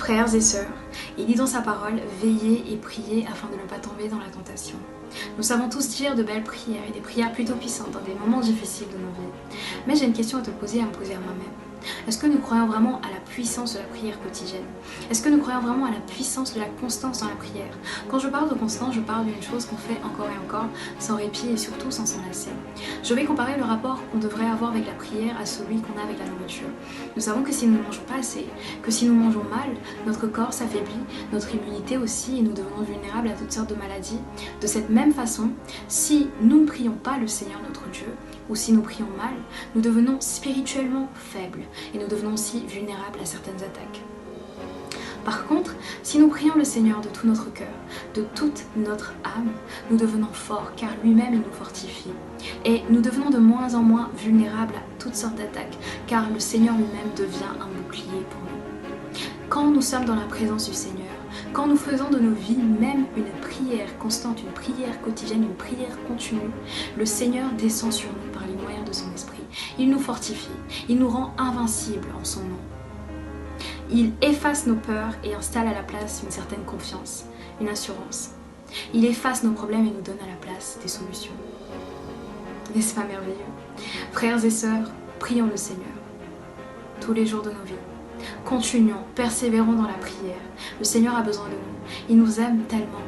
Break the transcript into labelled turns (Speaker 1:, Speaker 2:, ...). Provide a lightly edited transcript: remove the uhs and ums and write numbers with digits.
Speaker 1: Frères et sœurs, il dit dans sa parole, veillez et priez afin de ne pas tomber dans la tentation. Nous savons tous dire de belles prières et des prières plutôt puissantes dans des moments difficiles de nos vies. Mais j'ai une question à te poser et à me poser à moi-même. Est-ce que nous croyons vraiment à la puissance de la prière quotidienne? Est-ce que nous croyons vraiment à la puissance de la constance dans la prière? Quand je parle de constance, je parle d'une chose qu'on fait encore et encore, sans répit et surtout sans s'en lasser. Je vais comparer le rapport qu'on devrait avoir avec la prière à celui qu'on a avec la nourriture. Nous savons que si nous ne mangeons pas assez, que si nous mangeons mal, notre corps s'affaiblit, notre immunité aussi, et nous devenons vulnérables à toutes sortes de maladies. De cette même façon, si nous ne prions pas le Seigneur notre Dieu, ou si nous prions mal, nous devenons spirituellement faibles et nous devenons aussi vulnérables à certaines attaques. Par contre, si nous prions le Seigneur de tout notre cœur, de toute notre âme, nous devenons forts car lui-même il nous fortifie. Et nous devenons de moins en moins vulnérables à toutes sortes d'attaques car le Seigneur lui-même devient un bouclier pour nous. Quand nous sommes dans la présence du Seigneur, quand nous faisons de nos vies même une prière constante, une prière quotidienne, une prière continue, le Seigneur descend sur nous par les moyens de son esprit. Il nous fortifie, il nous rend invincibles en son nom. Il efface nos peurs et installe à la place une certaine confiance, une assurance. Il efface nos problèmes et nous donne à la place des solutions. N'est-ce pas merveilleux? Frères et sœurs, prions le Seigneur tous les jours de nos vies. Continuons, persévérons dans la prière. Le Seigneur a besoin de nous. Il nous aime tellement.